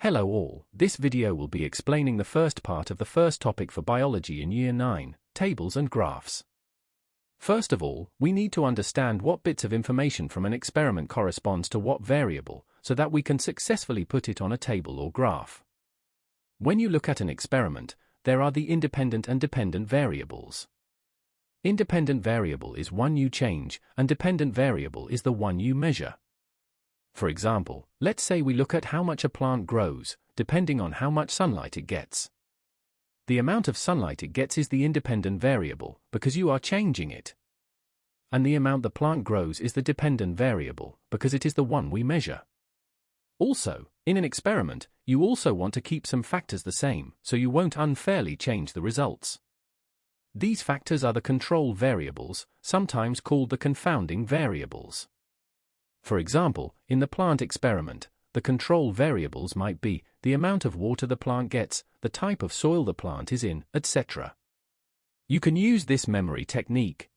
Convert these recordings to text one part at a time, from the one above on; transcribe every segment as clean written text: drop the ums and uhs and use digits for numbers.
Hello all, this video will be explaining the first part of the first topic for biology in Year 9, tables and graphs. First of all, we need to understand what bits of information from an experiment corresponds to what variable, so that we can successfully put it on a table or graph. When you look at an experiment, there are the independent and dependent variables. Independent variable is one you change, and dependent variable is the one you measure. For example, let's say we look at how much a plant grows, depending on how much sunlight it gets. The amount of sunlight it gets is the independent variable, because you are changing it. And the amount the plant grows is the dependent variable, because it is the one we measure. Also, in an experiment, you also want to keep some factors the same, so you won't unfairly change the results. These factors are the control variables, sometimes called the confounding variables. For example, in the plant experiment, the control variables might be the amount of water the plant gets, the type of soil the plant is in, etc. You can use this memory technique.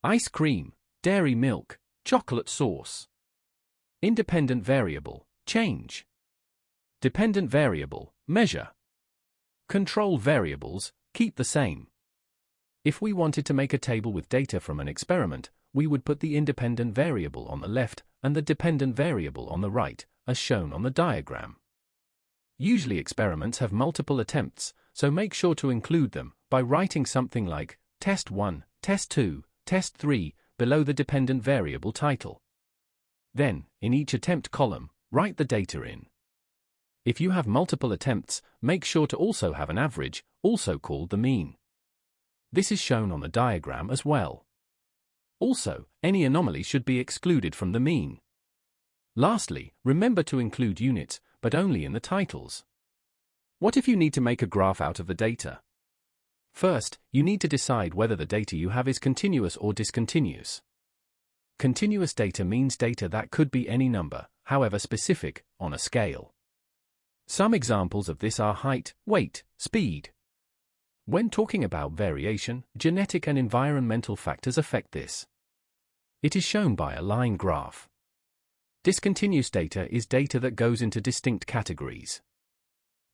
Ice cream, dairy milk, chocolate sauce. Independent variable, change. Dependent variable, measure. Control variables, keep the same. If we wanted to make a table with data from an experiment, we would put the independent variable on the left and the dependent variable on the right, as shown on the diagram. Usually experiments have multiple attempts, so make sure to include them by writing something like Test 1, Test 2, Test 3 below the dependent variable title. Then, in each attempt column, write the data in. If you have multiple attempts, make sure to also have an average, also called the mean. This is shown on the diagram as well. Also, any anomaly should be excluded from the mean. Lastly, remember to include units, but only in the titles. What if you need to make a graph out of the data? First, you need to decide whether the data you have is continuous or discontinuous. Continuous data means data that could be any number, however specific, on a scale. Some examples of this are height, weight, speed. When talking about variation, genetic and environmental factors affect this. It is shown by a line graph. Discontinuous data is data that goes into distinct categories.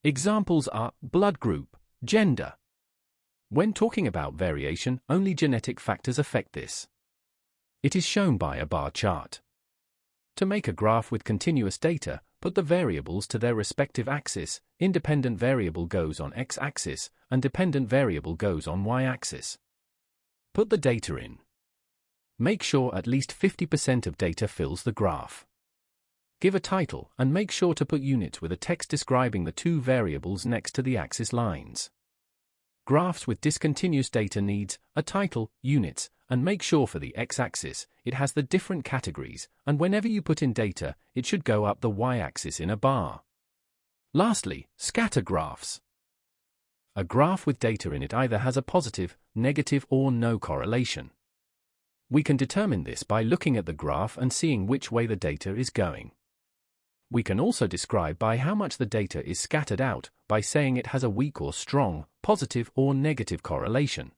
Examples are blood group, gender. When talking about variation, only genetic factors affect this. It is shown by a bar chart. To make a graph with continuous data, put the variables to their respective axis. Independent variable goes on x-axis, and dependent variable goes on y-axis. Put the data in. Make sure at least 50% of data fills the graph. Give a title, and make sure to put units with a text describing the two variables next to the axis lines. Graphs with discontinuous data needs a title, units, and make sure for the x-axis, it has the different categories, and whenever you put in data, it should go up the y-axis in a bar. Lastly, scatter graphs. A graph with data in it either has a positive, negative, or no correlation. We can determine this by looking at the graph and seeing which way the data is going. We can also describe by how much the data is scattered out by saying it has a weak or strong, positive or negative correlation.